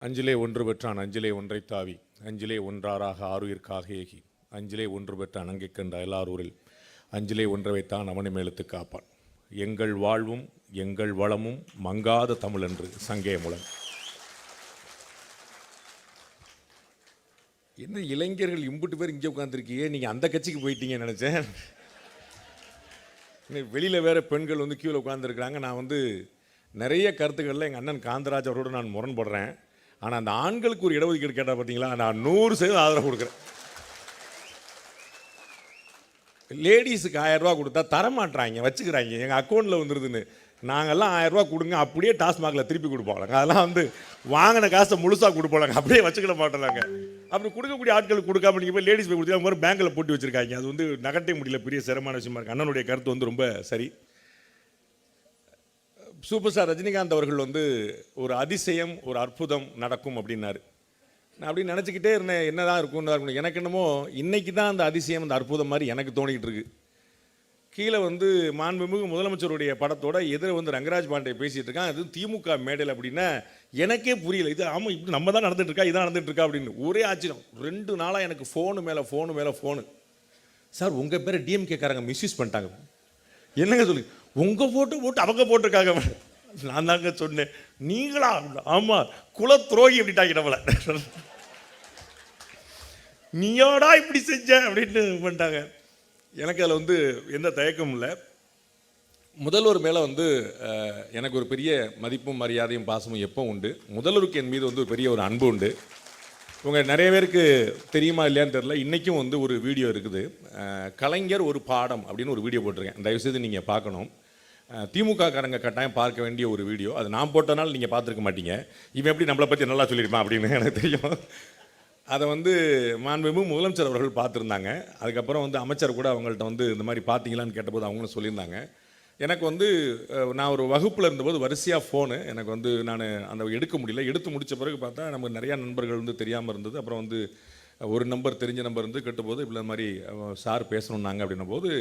அஞ்சிலே ஒன்று பெற்றான் அஞ்சிலே ஒன்றை தாவி அஞ்சிலே ஒன்றாராக ஆறுயிர்க்காக ஏகி அஞ்சிலே ஒன்று பெற்ற அணங்கை கண்ட அயலாரூரில் அஞ்சிலே ஒன்றை வைத்தான் அவனை மேலத்து காப்பான். எங்கள் வாழ்வும் எங்கள் வளமும் மங்காத தமிழ் என்று சங்கே முழன். என்ன இளைஞர்கள் இம்புட்டு பேர் இங்கே உட்காந்துருக்கியே, நீங்கள் அந்த கட்சிக்கு போயிட்டீங்கன்னு நினச்சேன். வெளியில் வேறு பெண்கள் வந்து கீழே உட்காந்துருக்குறாங்க. நான் நிறைய கருத்துக்களில் எங்கள் அண்ணன் காந்தராஜ் அவரோடு நான் முரண்படுறேன். ஆனால் அந்த ஆண்களுக்கு ஒரு இடஒதுக்கீடு கேட்டால் பார்த்தீங்களா, நான் 100% ஆதரவு கொடுக்குறேன். லேடிஸுக்கு 1000 ரூபா கொடுத்தா தரமாட்டுறாங்க, வச்சுக்கிறாங்க. எங்கள் அக்கௌண்ட்டில் வந்துருதுன்னு நாங்கள்லாம் 1000 ரூபா கொடுங்க, அப்படியே டாஸ்மாகில் திருப்பி கொடுப்பாங்க. அதெல்லாம் வாங்கின காசை முழுசாக கொடுப்பாங்க, அப்படியே வச்சுக்கிட மாட்டேறாங்க. அப்படி கொடுக்கக்கூடிய ஆட்களுக்கு கொடுக்காம நீங்கள் போய் லேடிஸ் போய் கொடுத்தா மாதிரி பேங்கில் போட்டு வச்சுருக்காங்க. அது நகட்டே முடியல, பெரிய சிரமமான விஷயமா இருக்குது. அண்ணனுடைய கருத்து ரொம்ப சரி. சூப்பர் ஸ்டார் ரஜினிகாந்த் அவர்கள் ஒரு அதிசயம், ஒரு அற்புதம் நடக்கும் அப்படின்னாரு. நான் அப்படி நினச்சிக்கிட்டே இருந்தேன், என்னதான் இருக்கும்னு. எனக்கு என்னமோ இன்னைக்கு தான் அந்த அதிசயம், அந்த அற்புதம் மாதிரி எனக்கு தோணிக்கிட்டு இருக்கு. கீழே மாண்புமிகு முதலமைச்சருடைய படத்தோட எதிர ரங்கராஜ் பாண்டே பேசிகிட்டு இருக்கான். அது திமுக மேடையில் அப்படின்னா எனக்கே புரியல. இது ஆமாம், இப்படி நம்ம தான் நடந்துட்டு இருக்கா, இதான் நடந்துட்டு இருக்கா அப்படின்னு ஒரே ஆச்சரியம். 2 நாளாக எனக்கு ஃபோனு மேலே ஃபோனு. சார் உங்கள் பேரை டிஎம்கேக்காரங்க மிஸ்யூஸ் பண்ணிட்டாங்க. என்னங்க சொல்லி உங்கள் ஃபோட்டோ போட்டு அவங்க போட்டிருக்காங்க. நான் தாங்க சொன்னேன், நீங்களா? ஆமாம், குல துரோகி அப்படின்ட்டாங்க நம்மளை. நீயோடா இப்படி செஞ்ச அப்படின்னு பண்ணிட்டாங்க. எனக்கு அதில் எந்த தயக்கமும் இல்லை. முதல்வர் மேலே எனக்கு ஒரு பெரிய மதிப்பும் மரியாதையும் பாசமும் எப்போ உண்டு. முதல்வருக்கு என் மீது ஒரு பெரிய ஒரு அன்பு உண்டு. உங்கள் நிறைய பேருக்கு தெரியுமா இல்லையான்னு தெரியல, இன்றைக்கும் ஒரு வீடியோ இருக்குது. கலைஞர் ஒரு பாடம் அப்படின்னு ஒரு வீடியோ போட்டிருக்கேன். தயவுசெய்து நீங்கள் பார்க்கணும். திமுக காரங்க கட்டாயம் பார்க்க வேண்டிய ஒரு வீடியோ. அது நான் போட்டனால நீங்கள் பார்த்துருக்க மாட்டீங்க. இவன் எப்படி நம்மளை பற்றி நல்லா சொல்லியிருப்பான் அப்படின்னு எனக்கு தெரியும். அதை மாண்புமிகு முதலமைச்சர் அவர்கள் பார்த்துருந்தாங்க. அதுக்கப்புறம் அமைச்சர் கூட அவங்கள்ட்ட இந்த மாதிரி பார்த்தீங்களான்னு கேட்டபோது அவங்களும் சொல்லியிருந்தாங்க. எனக்கு நான் ஒரு வகுப்பில் இருந்தபோது வரிசையாக ஃபோனு எனக்கு நான் அந்த எடுக்க முடியல. எடுத்து முடித்த பிறகு பார்த்தா நமக்கு நிறையா நண்பர்கள் தெரியாமல் இருந்தது. அப்புறம் ஒரு நம்பர் தெரிஞ்ச நம்பர் கேட்டபோது இப்படி மாதிரி சார் பேசணுன்னாங்க அப்படின்னும் போது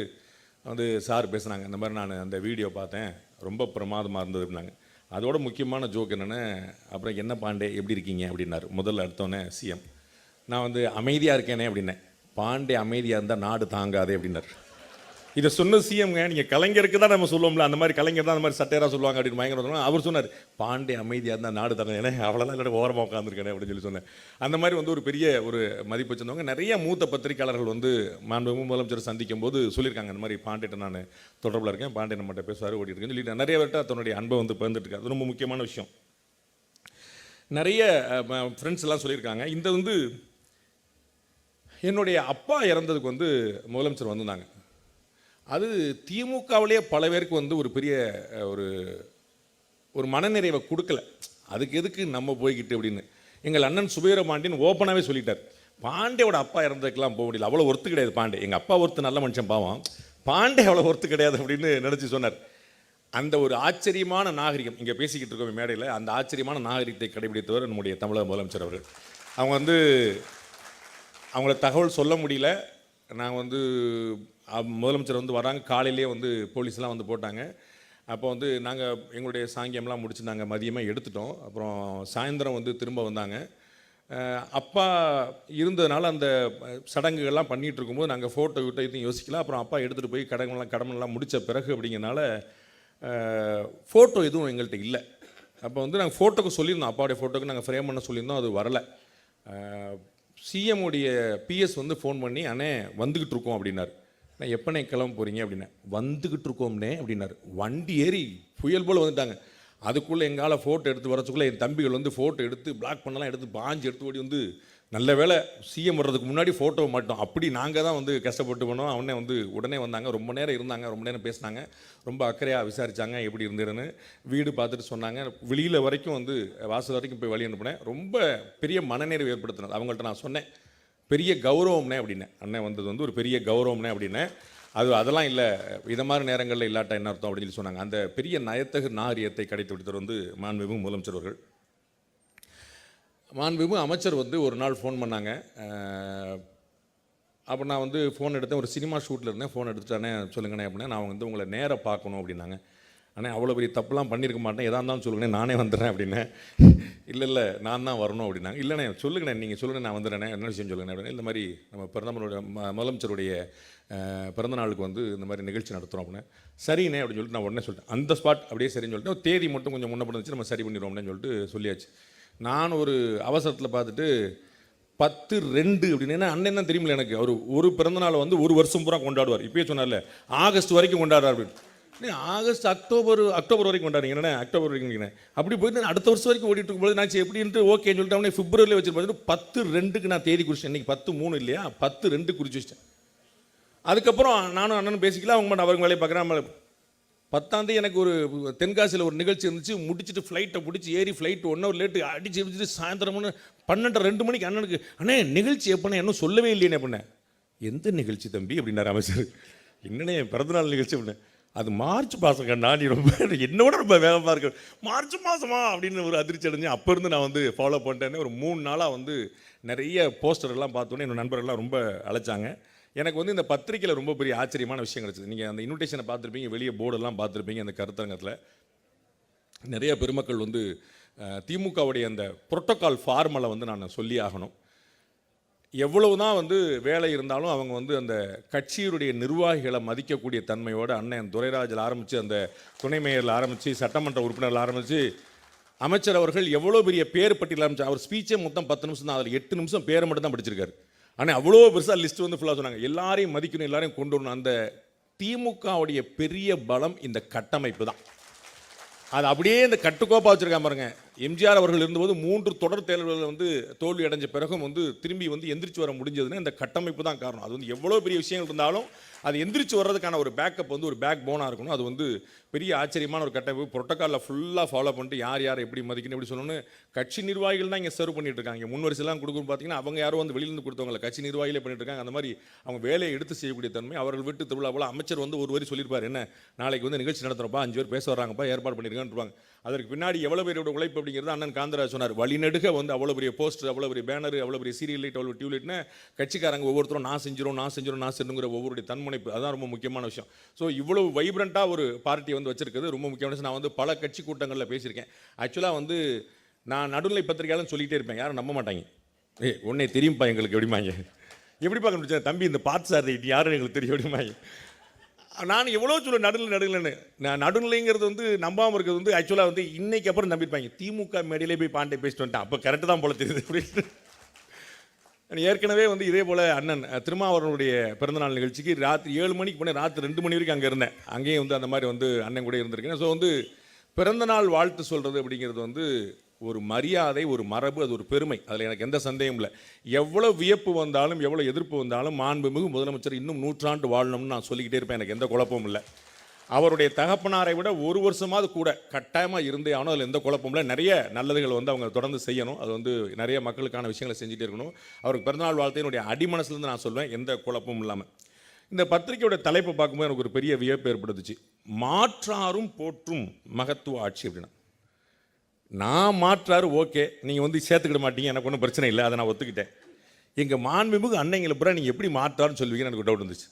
சார் பேசுனாங்க. இந்த மாதிரி நான் அந்த வீடியோ பார்த்தேன், ரொம்ப பிரமாதமாக இருந்தது அப்படின்னாங்க. அதோட முக்கியமான ஜோக் என்னென்னு, அப்புறம் என்ன பாண்டே எப்படி இருக்கீங்க அப்படின்னாரு. முதல்ல எடுத்தோன்னே சிஎம் நான் அமைதியாக இருக்கேனே அப்படின்னேன். பாண்டே அமைதியாக இருந்தால் நாடு தாங்காதே அப்படின்னாரு. இதை சொன்ன சிஎம்ங்க, நீங்கள் கலைஞருக்கு தான் நம்ம சொல்லுவோம்ல, அந்த மாதிரி கலைஞர் தான் அந்த மாதிரி சட்டையராக சொல்லுவாங்க அப்படின்னு பயங்கரம். அவர் சொன்னார், பாண்டே அமைதியாக இருந்தால் நாடு தானே, ஏன்னா அவ்வளோதான் இல்லை ஓரமாக உட்காந்துருக்கேன் அப்படின்னு சொல்லி சொன்னேன். அந்த மாதிரி ஒரு பெரிய ஒரு மதிப்பு வச்சுருந்தவங்க. நிறைய மூத்த பத்திரிகையாளர்கள் மாண்புமிகு முதலமைச்சர் சந்திக்கும் போது சொல்லியிருக்காங்க, இந்த மாதிரி பாண்டேட்ட நான் தொடர்பில் இருக்கேன், பாண்டே நம்மகிட்ட பேசுவார் ஓடிட்டு இருக்கேன்னு சொல்லிட்டு நிறைய பேர்ட்ட தன்னுடைய அன்பை பகிர்ந்துட்டு இருக்காரு. அது ரொம்ப முக்கியமான விஷயம். நிறைய ஃப்ரெண்ட்ஸ் எல்லாம் சொல்லியிருக்காங்க. இந்த என்னுடைய அப்பா இறந்ததுக்கு முதலமைச்சர் வந்திருந்தாங்க. அது திமுகவிலேயே பல பேருக்கு ஒரு பெரிய ஒரு மனநிறைவை கொடுக்கல. அதுக்கு எதுக்கு நம்ம போய்கிட்டு அப்படின்னு எங்கள் அண்ணன் சுபீரபாண்டியன் ஓப்பனாகவே சொல்லிட்டார். பாண்டேயோட அப்பா இறந்ததுக்கெல்லாம் போக முடியல, அவ்வளோ ஒர்த்து கிடையாது பாண்டே. எங்கள் அப்பா ஒருத்தர் நல்ல மனுஷன் பாவம், பாண்டே அவ்வளோ ஒர்த்து கிடையாது அப்படின்னு நினச்சி சொன்னார். அந்த ஒரு ஆச்சரியமான நாகரிகம் இங்கே பேசிக்கிட்டு இருக்கோம் மேடையில், அந்த ஆச்சரியமான நாகரிகத்தை கடைபிடித்தவர் நம்முடைய தமிழக முதலமைச்சர் அவர்கள். அவங்க அவங்கள தகவல் சொல்ல முடியல. நாங்கள் முதலமைச்சர் வராங்க, காலையிலே போலீஸ்லாம் போட்டாங்க. அப்போ நாங்கள் எங்களுடைய சாங்கியம்லாம் முடிச்சு நாங்கள் மதியமாக எடுத்துட்டோம். அப்புறம் சாயந்தரம் திரும்ப வந்தாங்க. அப்பா இருந்ததுனால அந்த சடங்குகள்லாம் பண்ணிகிட்டு இருக்கும்போது நாங்கள் ஃபோட்டோ விட்டு எதுவும் யோசிக்கலாம். அப்புறம் அப்பா எடுத்துகிட்டு போய் கடமெல்லாம் முடித்த பிறகு அப்படிங்கிறனால ஃபோட்டோ எதுவும் எங்கள்கிட்ட இல்லை. அப்போ நாங்கள் ஃபோட்டோக்கு சொல்லியிருந்தோம், அப்பாவுடைய ஃபோட்டோக்கு நாங்கள் ஃப்ரேம் பண்ண சொல்லியிருந்தோம், அது வரலை. சிஎம் உடைய பிஎஸ் ஃபோன் பண்ணி, அண்ணே வந்துக்கிட்டு இருக்கோம் அப்படின்னாரு. நான் எப்போனே கிளம்ப போகிறீங்க அப்படின்னா, வந்துக்கிட்டு இருக்கோம்னே அப்படின்னாரு. வண்டி ஏறி புயல் போல் வந்துட்டாங்க. அதுக்குள்ளே எங்களால் ஃபோட்டோ எடுத்து வரச்சுக்குள்ளே என் தம்பிகள் ஃபோட்டோ எடுத்து பிளாக் பண்ணலாம் எடுத்து பாஞ்சு எடுத்து ஓடி நல்ல வேலை சிஎம் வர்றதுக்கு முன்னாடி ஃபோட்டோ மாட்டோம். அப்படி நாங்கள் தான் கஷ்டப்பட்டு பண்ணோம். அவனே உடனே வந்தாங்க, ரொம்ப நேரம் இருந்தாங்க, ரொம்ப நேரம் பேசினாங்க, ரொம்ப அக்கறையாக விசாரித்தாங்க எப்படி இருந்ததுன்னு. வீடு பார்த்துட்டு சொன்னாங்க. வெளியில் வரைக்கும் வாசல் வரைக்கும் போய் வழி அனுப்பினேன். ரொம்ப பெரிய மனநிறைவு ஏற்படுத்தினது. அவங்கள்ட்ட நான் சொன்னேன், பெரிய கௌரவம்னே அப்படின்னேன். அண்ணன் வந்தது ஒரு பெரிய கௌரவம்னே அப்படின்னேன். அதெல்லாம் இல்லை, இதை மாதிரி நேரங்களில் இல்லாட்டா என்ன அர்த்தம் அப்படின்னு சொல்லி சொன்னாங்க. அந்த பெரிய நயத்தகு நாகரிகத்தை கடைபிடித்தவர் மாண்புமிகு முதலமைச்சர் அவர்கள். மாண்புமிகு அமைச்சர் ஒரு நாள் ஃபோன் பண்ணாங்க. அப்போ நான் ஃபோன் எடுத்தேன், ஒரு சினிமா ஷூட்டில் இருந்தேன். ஃபோன் எடுத்துட்டானே சொல்லுங்கண்ணே அப்படின்னா, நான் உங்களை நேராக பார்க்கணும் அப்படின்னாங்க. ஆனால் அவ்வளோ பெரிய தப்புலாம் பண்ணியிருக்க மாட்டேன், எதாக இருந்தாலும் சொல்லுங்கண்ணே நானே வந்துடுறேன் அப்படின்னேன். இல்லை நான் தான் வரணும் அப்படின்னாங்க. இல்லைண்ணே சொல்லுங்கண்ணே, நீங்கள் சொல்லுங்கள் நான் வந்துடுறேண்ணே, என்ன விஷயம் சொல்லுங்கண்ணே அப்படின்னு. இந்த மாதிரி நம்ம பிரதமருடைய முதலமைச்சருடைய பிறந்த நாளுக்கு வந்து இந்த மாதிரி நிகழ்ச்சி நடத்துகிறோம் அப்படின்னு. சரிண்ணே அப்படின்னு சொல்லிட்டு நான் உடனே சொல்லிட்டேன். அந்த ஸ்பாட் அப்படியே சரின்னு சொல்லிட்டு ஒரு தேதி மட்டும் கொஞ்சம் முன்ன பண்ணி நம்ம சரி பண்ணிடுவோம் அப்படின்னு சொல்லிட்டு சொல்லியாச்சு. நான் ஒரு அவசரத்தில் பார்த்துட்டு 10/2 அப்படின்னு அண்ணன் தான் தெரியுமில்ல எனக்கு, அவர் ஒரு பிறந்தநாள் வந்து ஒரு வருஷம் பூரா கொண்டாடுவார். இப்பயே சொன்னார்ல ஆகஸ்ட் வரைக்கும் கொண்டாடுறார் அப்படின்னு. ஆகஸ்ட் அக்டோபர் வரைக்கும் கொண்டாடுங்க என்னண்ணே, அக்டோபர் வரைக்கும் அப்படி போயிட்டு அடுத்த வருஷம் வரைக்கும் ஓடிட்டு இருக்கும்போது நான் எப்படின்ட்டு ஓகேன்னு சொல்லிட்டு அவனே பிப்ரவரியில் வச்சு பார்த்துட்டு 10/2க்கு நான் தேதி குறிச்சேன். இன்றைக்கி 10/3 இல்லையா, 10/2 குறிச்சு வச்சிட்டேன். அதுக்கப்புறம் நானும் அண்ணனும் பேசிக்கலாம், அவங்க மட்டும் அவருக்கு வேலையை பார்க்குறேன். 10ஆம் தேதி எனக்கு ஒரு தென்காசியில் ஒரு நிகழ்ச்சி இருந்துச்சு. முடிச்சுட்டு ஃப்ளைட்டை பிடிச்சி ஏறி ஃப்ளைட் 1 hour லேட்டு அடிச்சு வச்சுட்டு சாயந்தரம் 12:30 மணிக்கு அண்ணனுக்கு அண்ணே நிகழ்ச்சி எப்படின்னா இன்னும் சொல்லவே இல்லையே அப்படின்னேன். எந்த நிகழ்ச்சி தம்பி அப்படின்னாரு அமைச்சர். என்னண்ணே பிறந்தநாள் நிகழ்ச்சி அப்படின்னேன். அது மார்ச் மாதம் கண்ணா, நீ ரொம்ப என்னோட ரொம்ப வேகமாக இருக்கு, மார்ச் மாதமா அப்படின்னு ஒரு அதிர்ச்சி அடைஞ்சு அப்போ இருந்து நான் வந்து ஃபாலோ பண்ணிட்டேன்னு ஒரு 3 நாளாக வந்து நிறைய போஸ்டர்லாம் பார்த்தோன்னே என்னோட நண்பர்கள்லாம் ரொம்ப அழைச்சாங்க. எனக்கு வந்து இந்த பத்திரிக்கையில் ரொம்ப பெரிய ஆச்சரியமான விஷயம் கிடச்சிது. நீங்கள் அந்த இன்விடேஷனை பார்த்துருப்பீங்க, வெளியே போர்டெல்லாம் பார்த்துருப்பீங்க. அந்த கருத்தரங்கத்தில் நிறைய பெருமக்கள் வந்து திமுகவுடைய அந்த புரோட்டோகால் ஃபார்மலை வந்து நான் சொல்லி ஆகணும். எவ்வளவு தான் வந்து வேலை இருந்தாலும் அவங்க வந்து அந்த கட்சியுடைய நிர்வாகிகளை மதிக்கக்கூடிய தன்மையோடு அண்ணன் துரைராஜில் ஆரம்பித்து அந்த துணை மேயரில் ஆரம்பித்து சட்டமன்ற உறுப்பினர்கள் ஆரம்பித்து அமைச்சர் அவர்கள் எவ்வளோ பெரிய பேர் பட்டியல் ஆரம்பிச்சு. அவர் ஸ்பீச்சே மொத்தம் 10 நிமிஷம் தான், அதில் 8 நிமிஷம் பேரை மட்டும் தான் படிச்சிருக்காரு. ஆனால் அவ்வளோ பெருசாக லிஸ்ட் வந்து ஃபுல்லாக சொன்னாங்க. எல்லாரையும் மதிக்கணும், எல்லாரையும் கொண்டு வரணும். அந்த திமுகவுடைய பெரிய பலம் இந்த கட்டமைப்பு தான். அது அப்படியே இந்த கட்டுக்கோப்பாக வச்சுருக்காம பாருங்க. எம்ஜிஆர் அவர்கள் இருந்தபோது 3 தொடர் தேர்தல்கள் வந்து தோல்வி அடைஞ்ச பிறகும் வந்து திரும்பி வந்து எந்திரிச்சு வர முடிஞ்சதுன்னா இந்த கட்டமைப்பு தான் காரணம். அது வந்து எவ்வளோ பெரிய விஷயங்கள் இருந்தாலும் அது எந்திரிச்சு வர்றதுக்கான ஒரு பேக்கப் வந்து ஒரு பேக் போனாக இருக்கணும். அது வந்து பெரிய ஆச்சரியமான ஒரு கட்டமைப்பு. புரோட்டோக்காலில் ஃபுல்லாக ஃபாலோ பண்ணிட்டு யார் எப்படி மதிக்கணும் எப்படி சொல்லணும்னு கட்சி நிர்வாகிகள் தான் இங்கே சர்வ் பண்ணிட்டு இருக்காங்க. முன்வரிசைலாம் கொடுக்கணும்னு பார்த்தீங்கன்னா அவங்க யாரும் வந்து வெளியிருந்து கொடுத்தவங்கள கட்சி நிர்வாகிகளே பண்ணிட்டு இருக்காங்க. அந்த மாதிரி அவங்க வேலையை எடுத்து செய்யக்கூடிய தன்மை அவர்கள் விட்டு திருவிழா போல. அமைச்சர் வந்து ஒரு வரி சொல்லியிருப்பார், என்ன நாளைக்கு வந்து நிகழ்ச்சி நடத்துகிறப்பா 5 பேர் பேச வர்றாங்கப்பா, ஏற்பாடு பண்ணியிருக்கான்னு. அதற்கு பின்னாடி எவ்வளோ பேரோட உழைப்பு அப்படிங்கிறது அண்ணன் காந்தராஜ் சொன்னார். வழிநெடுக வந்து அவ்வளோ பெரிய போஸ்டர், அவ்வளோ பெரிய பேனர், அவ்வளோ பெரிய சீரியல் லைட், அவ்வளோ டியூப்லைட்னு கட்சிக்காரங்க ஒவ்வொருத்தரும் நான் செஞ்சிடும் ஒவ்வொருடைய தன்முனைப்பு, அதுதான் ரொம்ப முக்கியமான விஷயம். ஸோ இவ்வளவு வைப்ரண்ட்டாக ஒரு பார்ட்டி வந்து வச்சிருக்கிறது ரொம்ப முக்கியமான விஷயம். நான் வந்து பல கட்சி கூட்டங்களில் பேசியிருக்கேன். ஆக்சுவலாக வந்து நான் நடுநிலை பத்திரிகையாளன்னு சொல்லிகிட்டே இருப்பேன், யாரும் நம்ப மாட்டாங்க. உன்னை தெரியும்ப்பா எங்களுக்கு எப்படிமாங்க, எப்படி பார்க்க முடியாது தம்பி இந்த பார்த்து சார் யாரும் எங்களுக்கு தெரியும் எப்படிமாங்க. நான் எவ்வளோ சொல்ல நடுநிலைன்னு. நான் நடுநிலைங்கிறது வந்து நம்பாமல் இருக்கிறது வந்து ஆக்சுவலாக வந்து இன்னைக்கு அப்புறம் நம்பியிருப்பாங்க. திமுக மேடையிலே போய் பாண்டே பேசிட்டு வந்துட்டேன், அப்போ கரெக்டு தான் போல தெரியுது அப்படின்னு. ஏற்கனவே வந்து இதே போல் அண்ணன் திருமாவளவனுடைய பிறந்தநாள் நிகழ்ச்சிக்கு ராத்திரி 7 மணிக்கு போனேன், ராத்திரி 2 மணி வரைக்கும் அங்கே இருந்தேன். அங்கேயும் வந்து அந்த மாதிரி வந்து அண்ணன் கூட இருந்திருக்கேன். ஸோ வந்து பிறந்தநாள் வாழ்த்து சொல்கிறது அப்படிங்கிறது வந்து ஒரு மரியாதை, ஒரு மரபு, அது ஒரு பெருமை, அதில் எனக்கு எந்த சந்தேகமும் இல்லை. எவ்வளோ வியப்பு வந்தாலும் எவ்வளோ எதிர்ப்பு வந்தாலும் மாண்புமிகு முதலமைச்சர் இன்னும் 100 ஆண்டு வாழணும்னு நான் சொல்லிக்கிட்டே இருப்பேன். எனக்கு எந்த குழப்பமும் இல்லை. அவருடைய தகப்பனாரை விட 1 வருஷமாவது கூட கட்டாயமாக இருந்தே ஆகணும், அதில் எந்த குழப்பமும் இல்லை. நிறைய நல்லதுகள் வந்து அவங்க தொடர்ந்து செய்யணும். அது வந்து நிறைய மக்களுக்கான விஷயங்களை செஞ்சுட்டே இருக்கணும். அவருக்கு பிறந்தநாள் வாழ்த்தையினுடைய அடிமனசுலேருந்து நான் சொல்வேன், எந்த குழப்பமும் இல்லாமல். இந்த பத்திரிகையோட தலைப்பை பார்க்கும்போது எனக்கு ஒரு பெரிய வியப்பு ஏற்படுத்துச்சு. மாற்றாரும் போற்றும் மகத்துவ ஆட்சி அப்படின்னா, நான் மாற்றாரு ஓகே, நீங்கள் வந்து சேர்த்துக்கிட மாட்டீங்க, எனக்கு ஒன்றும் பிரச்சனை இல்லை, அதை நான் ஒத்துக்கிட்டேன். எங்கள் மாண்புமிகு அன்னைங்களை பூரா நீங்கள் எப்படி மாற்றாருன்னு சொல்லுவீங்கன்னு எனக்கு டவுட் இருந்துச்சு.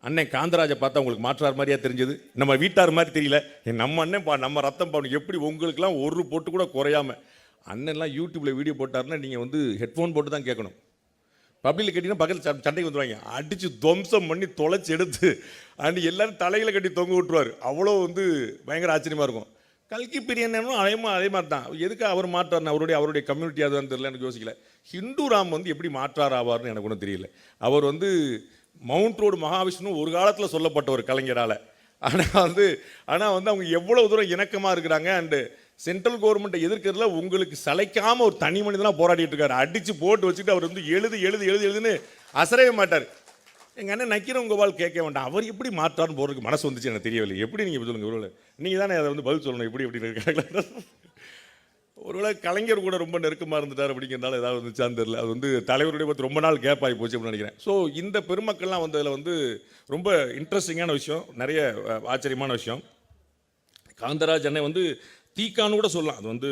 அண்ணன் காந்தராஜை பார்த்தா உங்களுக்கு மாற்றார் மாதிரியா தெரிஞ்சது, நம்ம வீட்டார் மாதிரி தெரியல. நம்ம அண்ணன் நம்ம ரத்தம் பாவம் எப்படி உங்களுக்குலாம் ஒரு பொட்டு கூட குறையாமல். அண்ணன்லாம் யூடியூப்பில் வீடியோ போட்டாருன்னா நீங்கள் வந்து ஹெட்ஃபோன் போட்டு தான் கேட்கணும். பப்ளிக்கில் கேட்டிங்கன்னா பக்கத்தில் சண்டைக்கு வந்துடுவாங்க, அடித்து துவம்சம் பண்ணி தொலைச்சி எடுத்து அண்ட் எல்லோரும் தலையில் கட்டி தொங்க விட்டுருவார். அவ்வளோ வந்து பயங்கர ஆச்சரியமாக இருக்கும். கல்கி பிரியனும் அதே மாதிரி தான். எதுக்கு அவர் மாற்றார், அவருடைய கம்யூனிட்டி அதுன்னு தெரியல, எனக்கு யோசிக்கல. ஹிந்து ராம் வந்து எப்படி மாற்றார் ஆவார்னு எனக்கு ஒன்றும் தெரியல. அவர் வந்து மவுண்ட் ரோடு மகாவிஷ்ணு ஒரு காலத்தில் சொல்லப்பட்ட ஒரு கலைஞரால். ஆனால் வந்து அவங்க எவ்வளோ தூரம் இணக்கமாக இருக்கிறாங்க. அண்டு சென்ட்ரல் கவர்மெண்ட்டை எதிர்க்கிறதுல உங்களுக்கு சளைக்காமல் ஒரு தனி மனிதனாக போராடிட்டு இருக்காரு. அடித்து போட்டு வச்சுட்டு அவர் வந்து எழுதுன்னு அசரவே மாட்டார். எங்கள் அண்ணன் நக்கீரன் கோபால் கேட்க வேண்டாம், அவர் எப்படி மாற்றாருன்னு போகிறதுக்கு மனசு வந்துச்சு எனக்கு தெரியவில்லை. எப்படி நீங்கள் சொல்லுங்கள், ஒருவேளை நீங்கள் தானே அதை வந்து பதில் சொல்லணும், எப்படி இருக்காங்களா. ஒருவேளை கலைஞர் கூட ரொம்ப நெருக்கமாக இருந்துட்டார் அப்படிங்கிறனால ஏதாவது வந்துச்சான்னு தெரியல. அது வந்து தலைவருடைய பற்றி ரொம்ப நாள் கேப் ஆகி போச்சு அப்படின்னு நினைக்கிறேன். ஸோ இந்த பெருமக்கள்லாம் வந்து அதில் வந்து ரொம்ப இன்ட்ரெஸ்டிங்கான விஷயம், நிறைய ஆச்சரியமான விஷயம். காந்தராஜ் அண்ணன் வந்து தீக்கான்னு கூட சொல்லலாம், அது வந்து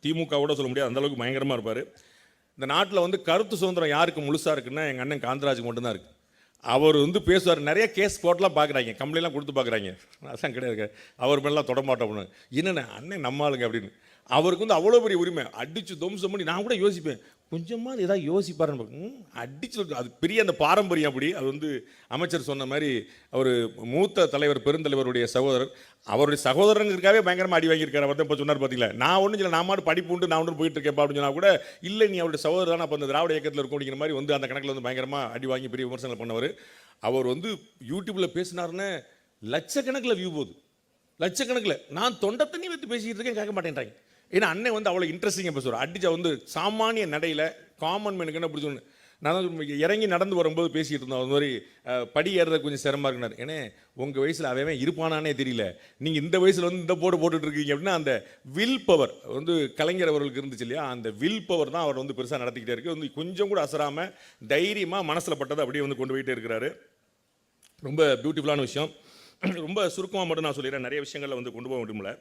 திமுக கூட சொல்ல முடியாது, அந்தளவுக்கு பயங்கரமாக இருப்பார். இந்த நாட்டில் வந்து கருத்து சுதந்திரம் யாருக்கு முழுசாக இருக்குன்னா எங்கள் அண்ணன் காந்தராஜுக்கு மட்டும்தான் இருக்குது. அவர் வந்து பேசுவார், நிறைய கேஸ் போட்டெலாம் பார்க்குறாங்க, கம்ப்ளைண்ட்லாம் கொடுத்து பார்க்குறாங்க. அதெல்லாம் கிடையாது, அவர் மேலாம் தொடமாட்டோம்னு. என்னென்ன அண்ணன் நம்ம ஆளுங்க அப்படின்னு. அவருக்கு வந்து அவ்வளோ பெரிய உரிமை, அடித்து துவம்சம் பண்ணி. நான் கூட யோசிப்பேன், கொஞ்சமாக ஏதாவது யோசிப்பாருன்னு. அடிச்சு அது பெரிய அந்த பாரம்பரியம். அப்படி அது வந்து அமைச்சர் சொன்ன மாதிரி அவர் மூத்த தலைவர் பெருந்தலைவருடைய சகோதரர், அவருடைய சகோதரனுக்காகவே பயங்கரமாக அடி வாங்கியிருக்காரு. அவர் தான் இப்போ சொன்னார் பார்த்தீங்களா, நான் ஒன்றும் இல்லை, நான் மாட்டு படிப்பு உண்டு, நான் ஒன்று போயிட்டு இருக்கேன் அப்படின்னு சொன்னால் கூட, இல்லை நீ அவருடைய சகோதரர் தான் அப்போ அந்த திராவிட இயக்கத்தில் இருக்கும் அப்படிங்கிற மாதிரி வந்து அந்த கணக்கில் வந்து பயங்கரமாக அடி வாங்கி பெரிய விமர்சனங்கள் பண்ணவர். அவர் வந்து யூடியூப்பில் பேசினாருன்னு லட்சக்கணக்கில் வியூ போகுது, லட்சக்கணக்கில். நான் தொண்டை தண்ணி வைத்து பேசிக்கிட்டு இருக்கேன், கேட்க மாட்டேன்றாங்க. ஏன்னா அண்ணன் வந்து அவ்வளோ இன்ட்ரெஸ்டிங்காக பேசுவார். அடிச்சா வந்து சாமானிய நடையில் காமன் மேனுக்கு என்ன பிடிச்சோன்னு. நான் இறங்கி நடந்து வரும்போது பேசிகிட்டு இருந்தோம், அது மாதிரி படி ஏறுறது கொஞ்சம் சிரமமாக இருக்கிறார். ஏன்னா உங்கள் வயசில் அவன் இருப்பானானே தெரியல, நீங்கள் இந்த வயசில் வந்து இந்த போட்டுட்ருக்கீங்க அப்படின்னா அந்த வில் பவர் வந்து கலைஞர் அவர்களுக்கு இருந்துச்சு இல்லையா, அந்த வில் பவர் தான் அவர் வந்து பெருசாக நடத்திக்கிட்டே இருக்குது. வந்து கொஞ்சம் கூட அசராமல் தைரியமாக மனசில் பட்டதை அப்படியே வந்து கொண்டு போயிட்டே இருக்கிறாரு. ரொம்ப பியூட்டிஃபுல்லான விஷயம். ரொம்ப சுருக்கமாக மட்டும் நான் சொல்லிடுறேன், நிறைய விஷயங்களில் வந்து கொண்டு போக முடியல.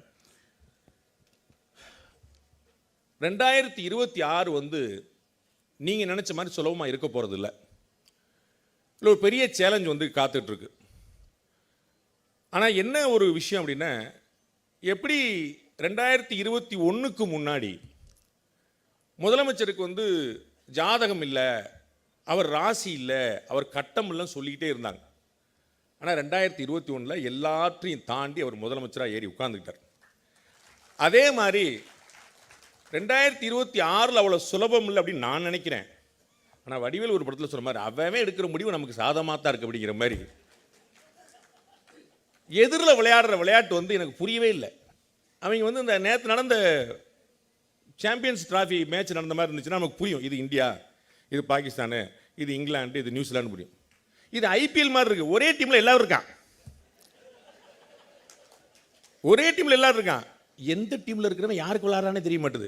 2026 வந்து நீங்கள் நினச்ச மாதிரி சுலபமாக இருக்க போகிறது இல்லை. இல்லை, ஒரு பெரிய சேலஞ்ச் வந்து காத்துட்ருக்கு. ஆனால் என்ன ஒரு விஷயம் அப்படின்னா, எப்படி 2021க்கு முன்னாடி முதலமைச்சருக்கு வந்து ஜாதகம் இல்லை, அவர் ராசி இல்லை, அவர் கட்டம் இல்லைன்னு சொல்லிக்கிட்டே இருந்தாங்க. ஆனால் 2021 எல்லாற்றையும் தாண்டி அவர் முதலமைச்சராக ஏறி உட்கார்ந்துக்கிட்டார். அதே மாதிரி 2026 அவ்வளோ சுலபம் இல்லை அப்படின்னு நான் நினைக்கிறேன். ஆனால் வடிவேல் ஒரு படத்தில் சொல்ற மாதிரி, அவன் எடுக்கிற முடிவு நமக்கு சாதகமாக தான் இருக்குது அப்படிங்கிற மாதிரி. எதிரில் விளையாடுற விளையாட்டு வந்து எனக்கு புரியவே இல்லை. அவங்க வந்து இந்த நேற்று நடந்த சாம்பியன்ஸ் டிராஃபி மேட்ச் நடந்த மாதிரி இருந்துச்சுன்னா நமக்கு புரியும், இது இந்தியா, இது பாகிஸ்தானு, இது இங்கிலாந்து, இது நியூசிலாந்து புரியும். இது ஐபிஎல் மாதிரி இருக்குது, ஒரே டீமில் எல்லாரும் இருக்கான், ஒரே டீமில் எல்லாரும் இருக்கான். எந்த டீமில் இருக்கிறவன் யாருக்கு விளாட்றானே தெரிய மாட்டுது.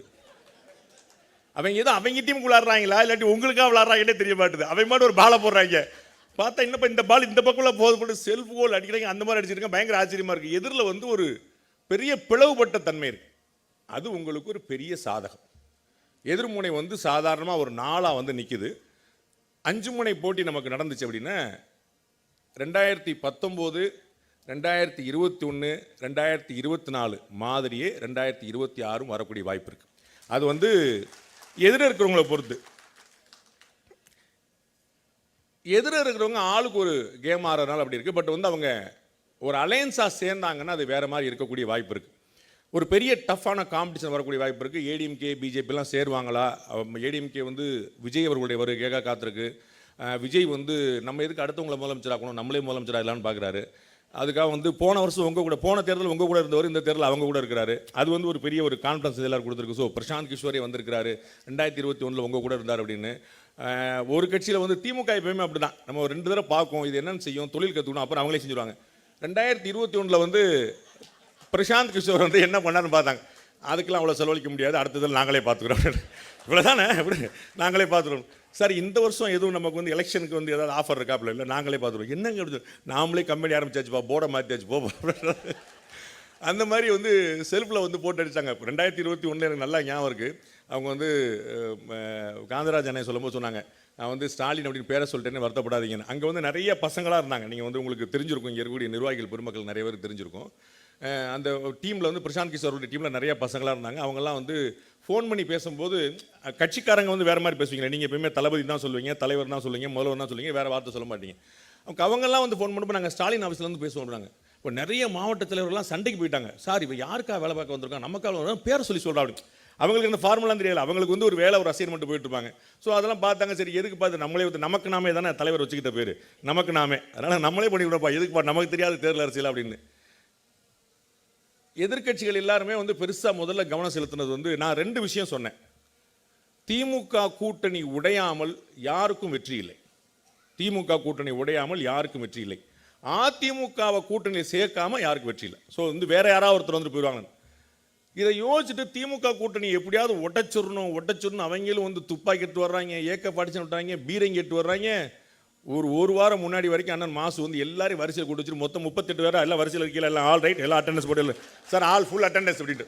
அவங்க ஏதோ அவங்க டீமுக்கு விளாட்றாங்களா இல்லாட்டி உங்களுக்காக விளாட்றாங்கன்னே தெரிய மாட்டுது. அவங்க மட்டும் ஒரு பாலை போடுறாங்க, பார்த்தா இன்னும் இந்த பால் இந்த பக்கம் போது செல்ஃப் கோல் அடிக்கிறாங்க, அந்த மாதிரி அடிச்சிருக்காங்க. பயங்கர ஆச்சரியமாக இருக்குது. எதிரில் வந்து ஒரு பெரிய பிளவுபட்ட தன்மை இருக்குது. அது உங்களுக்கு ஒரு பெரிய சாதகம். எதிர்முனை வந்து சாதாரணமாக ஒரு நாளாக வந்து நிற்குது. 5 முனை போட்டி நமக்கு நடந்துச்சு அப்படின்னா 2019, 2021, 2024 மாதிரியே 2026 வரக்கூடிய வாய்ப்பு இருக்குது. அது வந்து எதிர இருக்கிறவங்கள பொறுத்து. எதிர இருக்கிறவங்க ஆளுக்கு ஒரு கேம் ஆடுறதுனால அப்படி இருக்குது. பட் வந்து அவங்க ஒரு அலையன்ஸாக சேர்ந்தாங்கன்னா அது வேறு மாதிரி இருக்கக்கூடிய வாய்ப்பு இருக்குது. ஒரு பெரிய டஃப்பான காம்படிஷன் வரக்கூடிய வாய்ப்பு இருக்குது. ஏடிஎம்கே பிஜேபிலாம் சேருவாங்களா? ஏடிஎம்கே வந்து விஜய் அவர்களுடைய வருகையாக காத்திருக்கு. விஜய் வந்து நம்ம எதுக்கு அடுத்தவங்களை முதலமைச்சராகணும், நம்மளே முதலமைச்சராகலான்னு பார்க்குறாரு. அதுக்காக வந்து போன வருஷம் உங்கள் கூட, போன தேர்தல் உங்கள் கூட இருந்தவர் இந்த தேர்தல் அவங்க கூட இருக்கிறாரு. அது வந்து ஒரு பெரிய ஒரு கான்ஃபிடன்ஸ் எல்லாரும் கொடுத்துருக்கு. ஸோ பிரசாந்த் கிஷோரே வந்திருக்கிறாரு, 2021 உங்கள் கூட இருந்தார் அப்படின்னு. ஒரு கட்சியில் வந்து திமுக எப்பயுமே அப்படி தான், நம்ம 2 தடவை பார்க்கும், இது என்னென்னு செய்யும், தொழில் கற்றுக்கணும், அப்புறம் அவங்களே செஞ்சுருவாங்க. 2021 வந்து பிரசாந்த் கிஷோர் வந்து என்ன பண்ணான்னு பார்த்தாங்க, அதுக்கெல்லாம் அவ்வளோ செலவழிக்க முடியாது, அடுத்ததில் நாங்களே பார்த்துக்குறோம், இவ்வளோதானே, நாங்களே பார்த்துருவோம். சார் இந்த வருஷம் எதுவும் நமக்கு வந்து எலெக்ஷனுக்கு வந்து ஏதாவது ஆஃபர் இருக்காப்புல, இல்லை நாங்களே பார்த்துருவோம். என்னங்க அப்படி நாமளே கம்பெனி ஆரம்பிச்சாச்சுப்பா, போர்டை மாற்றியாச்சு போ. அந்த மாதிரி வந்து செல்ஃபில் வந்து போட்டு அடித்தாங்க. 2021 எனக்கு நல்லா ஞாபகம் இருக்குது. அவங்க வந்து காந்தராஜ் அண்ணன் சொல்லும்போது சொன்னாங்க, நான் வந்து ஸ்டாலின் அப்படின்னு பேரை சொல்லிட்டேன்னு வருத்தப்படாதீங்கன்னு. அங்கே வந்து நிறைய பசங்களாக இருந்தாங்க. நீங்கள் வந்து உங்களுக்கு தெரிஞ்சிருக்கும், இங்கே இருக்கக்கூடிய நிர்வாகிகள் பெருமக்கள் நிறைய பேர் தெரிஞ்சிருக்கும். அந்த டீமில் வந்து பிரசாந்த் கிஷோருடைய டீமில் நிறைய பசங்களாக இருந்தாங்க. அவங்கெல்லாம் வந்து ஃபோன் பண்ணி பேசும்போது கட்சிக்காரங்க வந்து வேறு மாதிரி பேசுவீங்களே, நீங்கள் எப்பயுமே தளபதி தான் சொல்லுவீங்க, தலைவர் தான் சொல்லுவீங்க, முதல்வர் தான் சொல்லுவீங்க, வேறு வார்த்தை சொல்ல மாட்டீங்க. அவங்கெல்லாம் வந்து ஃபோன் பண்ணும்போது நாங்கள் ஸ்டாலின் ஆஃபீஸ்லேருந்து பேசுவோம்னாங்க. இப்போ நிறைய மாவட்ட தலைவர்கள்லாம் சண்டைக்கு போயிட்டாங்க. சார் இப்போ யாருக்கா வேலை பார்க்க வந்திருக்காங்க, நமக்காக பேரை சொல்லி சொல்கிறா அப்படி. அவங்களுக்கு இந்த ஃபார்முலாம் தெரியல, அவங்களுக்கு வந்து ஒரு வேலை, ஒரு அசைன்மெண்ட் போயிட்டு இருப்பாங்க. ஸோ அதெல்லாம் பார்த்தாங்க, சரி எதுக்கு பார்த்து நம்மளே வந்து நமக்கு நாமே தானே தலைவர் வச்சுக்கிட்ட பேர், நமக்கு நாமே, அதனால் நம்மளே பண்ணி விடப்பா, எதுக்குப்பா நமக்கு தெரியாத தேர்தல் அரசியல் அப்படின்னு. எதிர்கட்சிகள் எல்லாருமே வந்து பெருசாக முதல்ல கவனம் செலுத்தினது வந்து, நான் 2 விஷயம் சொன்னேன். திமுக கூட்டணி உடையாமல் யாருக்கும் வெற்றி இல்லை, திமுக கூட்டணி உடையாமல் யாருக்கும் வெற்றி இல்லை, அதிமுகவை கூட்டணியை சேர்க்காம யாருக்கும் வெற்றி இல்லை. ஸோ வந்து வேற யாராவது ஒருத்தர் வந்து போயிடுவாங்க. இதை யோசிச்சுட்டு திமுக கூட்டணி எப்படியாவது ஒட்டச்சிடணும் அவங்களும் வந்து துப்பாக்கி எட்டு வர்றாங்க, ஏக்க படிச்சு விட்டாங்க, பீரங்கி எட்டு வர்றாங்க. ஒரு வாரம் முன்னாடி வரைக்கும் அண்ணன் மாசு வந்து எல்லாரையும் வரிசையில் கூட்டு வச்சுட்டு மொத்தம் 38 பேர் எல்லாம் வரிசையில் இருக்கல, எல்லாம் ஆல் ரைட், எல்லாம் அட்டெண்டன்ஸ் போட்டு சார் ஆல் ஃபுல் அட்டெண்டன்ஸ் அப்படின்ட்டு.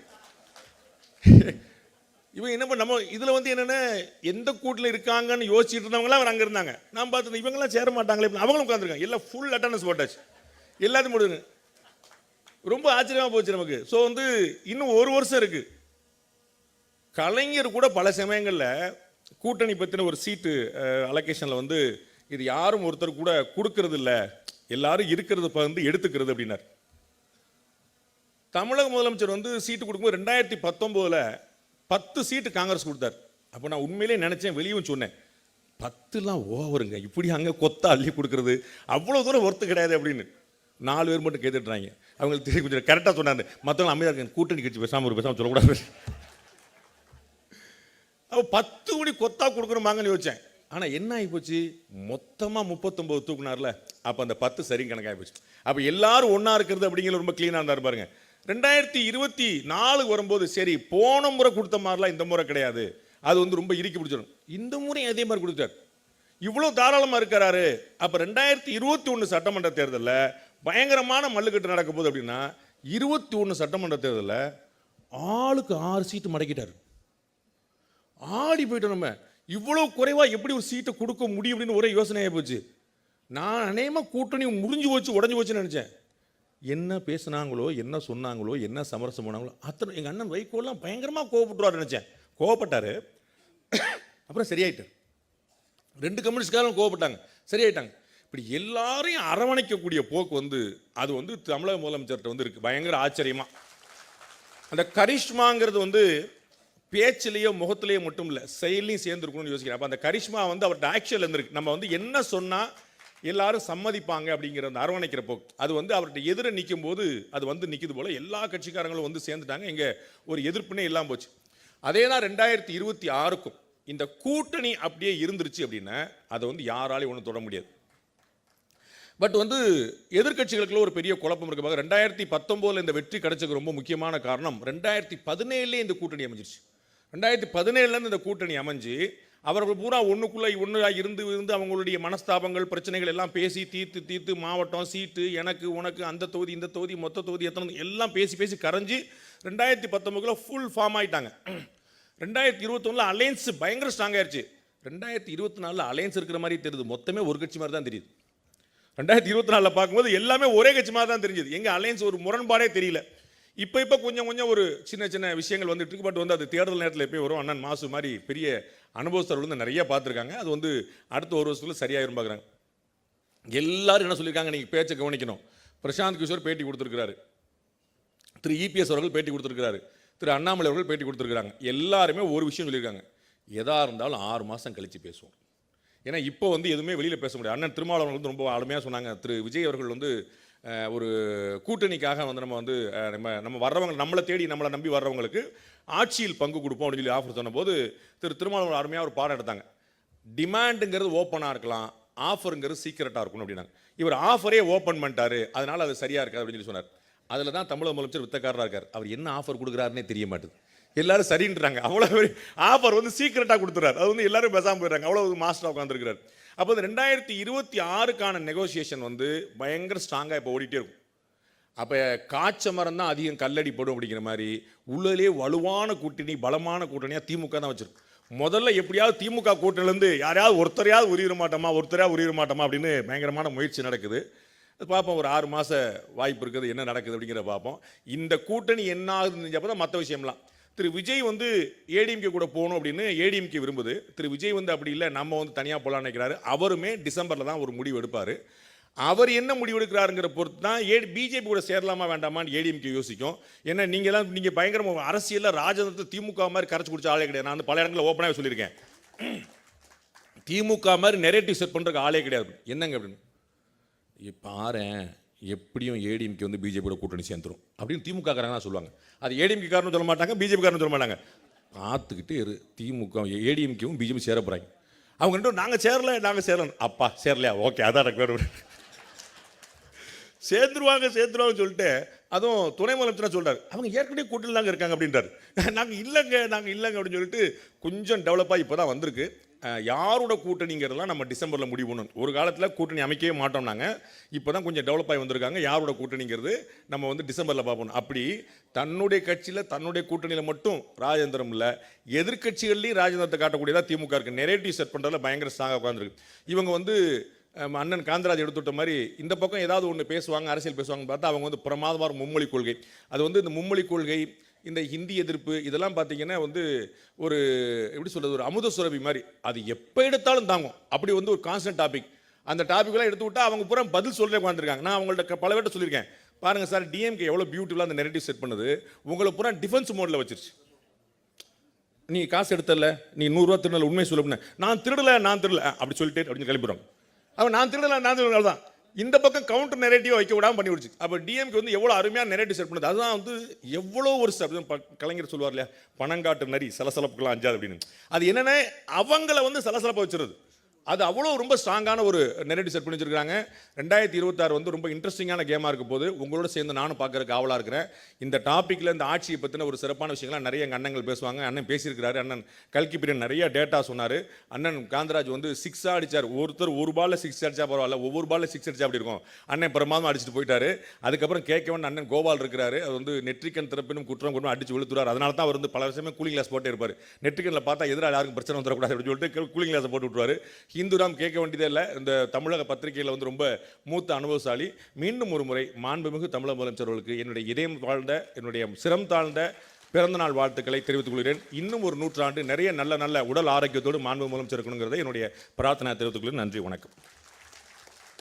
இவங்க என்ன பண்ண நம்ம இதில் வந்து என்னென்ன எந்த கூட்டில் இருக்காங்கன்னு யோசிச்சுட்டு இருந்தவங்களாம் அவர் அங்கே இருந்தாங்க. நான் பார்த்து இவங்கெல்லாம் சேர மாட்டாங்களே, அவங்களும் உட்காந்துருக்காங்க. எல்லாம் ஃபுல் அட்டண்டன்ஸ் போட்டாச்சு, எல்லாத்தையும் முடியுங்க. ரொம்ப ஆச்சரியமாக போச்சு நமக்கு. ஸோ வந்து இன்னும் ஒரு வருஷம் இருக்குது. கலைஞர் கூட பல சமயங்களில் கூட்டணி பற்றின ஒரு சீட்டு அலோகேஷனில் வந்து இது யாரும் ஒருத்தர் கூட கொடுக்கறது இல்லை, எல்லாரும் இருக்கிறது வந்து எடுத்துக்கிறது அப்படின்னார். தமிழக முதலமைச்சர் வந்து சீட்டு கொடுக்கும்போது 2019 10 சீட்டு காங்கிரஸ் கொடுத்தார். அப்போ நான் உண்மையிலே நினச்சேன், வெளியும் சொன்னேன், 10லாம் ஓவருங்க, இப்படி அங்கே கொத்தா அள்ளி கொடுக்குறது அவ்வளோ தூரம் ஒர்த்து கிடையாது அப்படின்னு. 4 பேர் மட்டும் கேட்டுட்றாங்க. அவங்களுக்கு தெரியும், கொஞ்சம் கரெக்டாக சொன்னாங்க. மற்றவங்க அமைதியாக இருக்காங்க, கூட்டணி கட்சி பேசாமல் சொல்லக்கூடாது. அப்போ 10 கோடி கொத்தா கொடுக்கணுமாங்கன்னு யோசிச்சேன். ஆனால் என்ன ஆகி போச்சு, மொத்தமாக 39 தூக்குனார்ல, அப்போ அந்த 10 சரி கணக்காகி போச்சு. அப்போ எல்லாரும் ஒன்றா இருக்கிறது அப்படிங்கிறது ரொம்ப க்ளீனாக இருந்தார் பாருங்க. 2024 வரும்போது சரி, போன முறை கொடுத்த மாதிரிலாம் இந்த முறை கிடையாது, அது வந்து ரொம்ப இறுக்கி பிடிச்சிடும். இந்த முறை அதே மாதிரி கொடுத்தார், இவ்வளோ தாராளமாக இருக்கிறாரு. அப்போ 2021 சட்டமன்ற தேர்தலில் பயங்கரமான மல்லுக்கட்டு நடக்க போகுது. அப்படின்னா 21 சட்டமன்ற தேர்தலில் ஆளுக்கு 6 சீட்டு மடக்கிட்டார். ஆடி போயிட்டோம். நம்ம இவ்வளோ குறைவாக எப்படி ஒரு சீட்டை கொடுக்க முடியும் அப்படின்னு ஒரே யோசனையாக போச்சு. நான் அநேகமாக கூட்டணி முடிஞ்சு போச்சு, உடஞ்சி போச்சுன்னு நினச்சேன். என்ன பேசுனாங்களோ, என்ன சொன்னாங்களோ, என்ன சமரசம் பண்ணாங்களோ அத்தனை எங்கள் அண்ணன் வைகோலாம் பயங்கரமாக கோவப்பட்டுருவார் நினச்சேன். கோவப்பட்டார், அப்புறம் சரியாயிட்டார். 2 கம்யூனிஸ்ட்காரங்களும் கோவப்பட்டாங்க, சரியாயிட்டாங்க. இப்படி எல்லாரையும் அரவணைக்கக்கூடிய போக்கு வந்து அது வந்து தமிழக முதலமைச்சர்கிட்ட வந்து இருக்குது. பயங்கர ஆச்சரியமாக அந்த கரிஷ்மாங்கிறது வந்து பேச்சிலேயோ முகத்திலேயோ மட்டும் இல்லை, செயலையும் சேர்ந்துருக்கணும்னு யோசிக்கிறேன். அப்போ அந்த கரிஷ்மா வந்து அவர்கிட்ட ஆக்சுவல் இருந்திருக்கு. நம்ம வந்து என்ன சொன்னால் எல்லாரும் சம்மதிப்பாங்க அப்படிங்கிற அந்த அரவணைக்கிற போக்கு, அது வந்து அவர்கிட்ட எதிர நிற்கும் போது அது வந்து நிற்கிது போல் எல்லா கட்சிக்காரங்களும் வந்து சேர்ந்துட்டாங்க. இங்கே ஒரு எதிர்ப்புனே இல்லாமல் போச்சு. அதே தான் 2026க்கும் இந்த கூட்டணி அப்படியே இருந்துருச்சு அப்படின்னா அதை வந்து யாராலையும் ஒன்றும் தொட முடியாது. பட் வந்து எதிர்கட்சிகளுக்குள்ள ஒரு பெரிய குழப்பம் இருக்கு. 2019 இந்த வெற்றி கிடைச்சதுக்கு ரொம்ப முக்கியமான காரணம் 2017 இந்த கூட்டணி அமைஞ்சிருச்சு. 2017 இந்த கூட்டணி அமைஞ்சு அவர்கள் பூரா ஒன்றாக இருந்து அவங்களுடைய மனஸ்தாபங்கள் பிரச்சனைகள் எல்லாம் பேசி தீர்த்து மாவட்டம் சீட்டு எனக்கு உனக்கு அந்த தொகுதி இந்த தொகுதி மொத்த தொகுதி எத்தனை எல்லாம் பேசி கரைஞ்சி 2019 ஃபுல் ஃபார்ம் ஆகிட்டாங்க. 2021 அலையன்ஸ் பயங்கர ஸ்ட்ராங் ஆயிடுச்சு. 2024 அலையன்ஸ் இருக்கிற மாதிரி தெரியுது, மொத்தமே ஒரு கட்சி மாதிரி தான் தெரியுது. 2024 பார்க்கும்போது எல்லாமே ஒரே கட்சி மாதிரி தான் தெரிஞ்சது. எங்கள் அலையன்ஸ் ஒரு முரண்பாடே தெரியல. இப்போ கொஞ்சம் ஒரு சின்ன விஷயங்கள் வந்துட்டு இருக்கு. பட் வந்து அது தேர்தல் நேரத்தில் எப்பயும் வரும். அண்ணன் மாசு மாதிரி பெரிய அனுபவஸ்தர்கள் வந்து நிறைய பார்த்துருக்காங்க. அது வந்து அடுத்த ஒரு வருஷத்துல சரியாயிரும் பார்க்குறாங்க. எல்லாரும் என்ன சொல்லியிருக்காங்க, நீங்கள் பேச்சை கவனிக்கணும். பிரசாந்த் கிஷோர் பேட்டி கொடுத்துருக்கிறாரு, திரு இபிஎஸ் அவர்கள் பேட்டி கொடுத்துருக்கிறாரு, திரு அண்ணாமலை அவர்கள் பேட்டி கொடுத்துருக்காங்க. எல்லாருமே ஒரு விஷயம் சொல்லியிருக்காங்க, எதாக இருந்தாலும் 6 மாதம் கழித்து பேசுவோம். ஏன்னா இப்போ வந்து எதுவுமே வெளியில் பேச முடியாது. அண்ணன் திருமாவளவன் வந்து ரொம்ப அருமையாக சொன்னாங்க. திரு விஜய் அவர்கள் வந்து ஒரு கூட்டணிக்காக வந்து நம்ம வர்றவங்க நம்மளை தேடி நம்மளை நம்பி வர்றவங்களுக்கு ஆட்சியில் பங்கு கொடுப்போம் அப்படின்னு சொல்லி ஆஃபர் சொன்னபோது திரு திருமாவளவன் அருமையாக ஒரு பாடம் எடுத்தாங்க. டிமாண்டுங்கிறது ஓப்பனாக இருக்கலாம், ஆஃபருங்கிறது சீக்கிரட்டாக இருக்கணும் அப்படின்னாங்க. இவர் ஆஃபரே ஓப்பன் பண்ணிட்டாரு, அதனால் அது சரியாக இருக்காது அப்படின்னு சொல்லி சொன்னார். அதில் தான் தமிழக முதலமைச்சர் வித்தக்காரராக இருக்கார். அவர் என்ன ஆஃபர் கொடுக்குறாருன்னே தெரிய மாட்டுது. எல்லாரும் சரின்றாங்க. அவ்வளோ ஆஃபர் வந்து சீக்கிரட்டாக கொடுத்துறாரு. அது வந்து எல்லாரும் பேசாமல் போயிடுறாங்க. அவ்வளோ மாஸ்டராக உட்காந்துருக்கிறார். அப்போ இந்த 2026க்கான நெகோசியேஷன் வந்து பயங்கர ஸ்ட்ராங்காக இப்போ ஓடிட்டே இருக்கும். அப்போ காய்ச்ச மரம் தான் அதிகம் கல்லடி போடும் அப்படிங்கிற மாதிரி உள்ளே வலுவான கூட்டணி பலமான கூட்டணியாக திமுக தான் வச்சிருக்கு. முதல்ல எப்படியாவது திமுக கூட்டணிலேருந்து யாரையாவது ஒருத்தரையாவது உரியிட மாட்டோமா அப்படின்னு பயங்கரமான முயற்சி நடக்குது. பார்ப்போம், ஒரு 6 மாத வாய்ப்பு இருக்குது, என்ன நடக்குது அப்படிங்கிறத பார்ப்போம். இந்த கூட்டணி என்ன ஆகுதுன்னு தான் மற்ற விஷயம்லாம். திரு விஜய் வந்து ஏடிஎம்கே கூட போகணும் அப்படின்னு ஏடிஎம்கே விரும்புது. திரு விஜய் வந்து அப்படி இல்லை, நம்ம வந்து தனியாக போகலான்னு நினைக்கிறாரு. அவருமே டிசம்பரில் தான் ஒரு முடிவு எடுப்பார். அவர் என்ன முடிவு எடுக்கிறாருங்கிற பொறுத்து தான் பிஜேபி கூட சேரலாமா வேண்டாமான்னு ஏடிஎம்கே யோசிக்கும். ஏன்னா நீங்கள் பயங்கரமாக அரசியலில் ராஜதந்திரத்தை திமுக மாதிரி கரைச்சி குடிச்ச ஆளே கிடையாது. நான் வந்து பல இடங்களில் ஓப்பனாகவே சொல்லியிருக்கேன், திமுக மாதிரி நெரேட்டிவ் செட் பண்ணுறதுக்கு ஆளே கிடையாது. என்னங்க அப்படின்னு பாரு, எப்படியும் ஏடிஎம்கே வந்து பிஜேபியோட கூட்டணி சேர்ந்துரும் அப்படின்னு திமுக காரங்க தான் சொல்லுவாங்க. அது ஏடிஎம்கே காரணம் சொல்ல மாட்டாங்க, பிஜேபி காரணம் சொல்ல மாட்டாங்க. பார்த்துக்கிட்டு திமுக ஏடிஎம்கேவும் பிஜேபி சேர போகிறாங்க. அவங்க ரெண்டும் நாங்கள் சேரல அப்பா சேரலையா, ஓகே அதான் எனக்கு சேர்ந்துருவாங்கன்னு சொல்லிட்டு அதுவும் துணை முதலமைச்சராக சொல்கிறார், அவங்க ஏற்கனவே கூட்டணி தாங்க இருக்காங்க அப்படின்றாரு. நாங்கள் இல்லைங்க அப்படின்னு சொல்லிட்டு கொஞ்சம் டெவலப்பாக இப்போ தான் வந்திருக்கு. யாரோட கூட்டணிங்கிறதெல்லாம் நம்ம டிசம்பரில் முடிவு பண்ணணும். ஒரு காலத்தில் கூட்டணி அமைக்கவே மாட்டோம் நாங்கள். இப்போ தான் கொஞ்சம் டெவலப் ஆகி வந்திருக்காங்க. யாரோட கூட்டணிங்கிறது நம்ம வந்து டிசம்பரில் பார்ப்போம். அப்படி தன்னுடைய கட்சியில் தன்னுடைய கூட்டணியில் மட்டும் ராஜேந்திரம் இல்லை, எதிர்கட்சிகள்லையும் ராஜேந்திரத்தை காட்டக்கூடியதாக திமுக இருக்குது. நெரேட்டிவ் செட் பண்ணுறதுல பயங்கர ஸ்ட்ராங்காக உட்காந்துருக்கு. இவங்க வந்து அண்ணன் காந்தராஜ் எடுத்துவிட்ட மாதிரி இந்த பக்கம் ஏதாவது ஒன்று பேசுவாங்க, அரசியல் பேசுவாங்க பார்த்தா அவங்க வந்து பிரமாதமான மும்மொழி கொள்கை. அது வந்து இந்த மும்மொழி கொள்கை, இந்த ஹிந்தி எதிர்ப்பு இதெல்லாம் பார்த்தீங்கன்னா வந்து ஒரு எப்படி சொல்கிறது, ஒரு அமுத சுரபி மாதிரி. அது எப்போ எடுத்தாலும் தாங்கும். அப்படி வந்து ஒரு கான்ஸ்டன்ட் டாபிக். அந்த டாபிக்லாம் எடுத்து விட்டால் அவங்க பூரா பதில் சொல்ல உட்காந்துருக்காங்க. நான் அவங்கள்ட்ட பல பேர்ட்ட சொல்லியிருக்கேன், பாருங்கள் சார், டிஎம்கே எவ்வளோ பியூட்டிஃபுல்லாக அந்த நெரேட்டிவ் செட் பண்ணுது. உங்களை பூரா டிஃபென்ஸ் மோடில் வச்சிருச்சு. நீ காசு எடுத்தல, நீ 100 ரூபா திருடல, உண்மை சொல்ல, நான் திருடலை அப்படி சொல்லிட்டு அப்படின்னு கிளம்பிடுறோம். அவன் நான் திருடலை தான். இந்த பக்கம் கவுண்டர் நெரேட்டிவ் வைக்க விடாமல் பண்ணி விடுச்சு. அப்போ டிஎம்கே வந்து எவ்வளோ அருமையான நெரேட்டிவ் செட் பண்ணுது. அதுதான் வந்து எவ்வளோ ஒரு கலைஞர் சொல்லுவார் இல்லையா, பணங்காட்டு நரி சலசலப்புக்கெல்லாம் அஞ்சாது அப்படின்னு. அது என்னென்ன அவங்கள வந்து சலசலப்பை வச்சுருது. அது அவ்வளோ ரொம்ப ஸ்ட்ராங்கான ஒரு நெரேட்டிவ் செட் பண்ணி வச்சிருக்காங்க. 2026 வந்து ரொம்ப இன்ட்ரெஸ்டிங்கான கேமாக இருக்க போது உங்களோட சேர்ந்து நானும் பார்க்கறதுக்கு ஆவலாக இருக்கிறேன். இந்த டாப்பிக்கில் இந்த ஆட்சியை பற்றின ஒரு சிறப்பான விஷயங்கள்லாம் நிறைய எங்கள் அண்ணங்கள் பேசுவாங்க. அண்ணன் பேசியிருக்கிறாரு. அண்ணன் கல்கி பிரியன் நிறைய டேட்டா சொன்னார். அண்ணன் காந்தராஜ் வந்து 6 அடித்தார். ஒருத்தர் ஒரு பாலில் 6 அடிச்சா பரவாயில்ல, ஒவ்வொரு பாலில் 6 அடிச்சா அப்படி இருக்கும். அண்ணன் பிரமாதம் அடிச்சுட்டு போயிட்டாரு. அதுக்கப்புறம் கேட்கவன் அண்ணன் கோபால் இருக்கிறாரு. அது வந்து நெற்றிக்கன் திறப்பினும் குற்றம் அடிச்சு விழுத்துறாரு. அதனால தான் அவர் வந்து பல வருஷமே கூலிங் கிளாஸ் போட்டே இருப்பார். நெற்றிக்கனில் பார்த்தா எதிராக யாருக்கும் பிரச்சனை வந்துடக்கூடாது அப்படின்னு சொல்லிட்டு கூலிங் கிளாஸை போட்டு விட்டுருவார். ஹிந்துராம் கேட்க வேண்டியதே இல்லை. இந்த தமிழக பத்திரிகையில் வந்து ரொம்ப மூத்த அனுபவசாலி. மீண்டும் ஒரு முறை மாண்புமிகு தமிழக முதலமைச்சர் அவர்களுக்கு என்னுடைய இதயம் வாழ்ந்த, என்னுடைய சிரம் தாழ்ந்த பிறந்தநாள் வாழ்த்துக்களை தெரிவித்துக் கொள்கிறேன். இன்னும் ஒரு 100 ஆண்டு நிறைய நல்ல நல்ல உடல் ஆரோக்கியத்தோடு மாண்புமிகு முதலமைச்சர் இருக்கணுங்கிறத என்னுடைய பிரார்த்தனை தெரிவித்துக் கொள்கிறேன். நன்றி, வணக்கம்.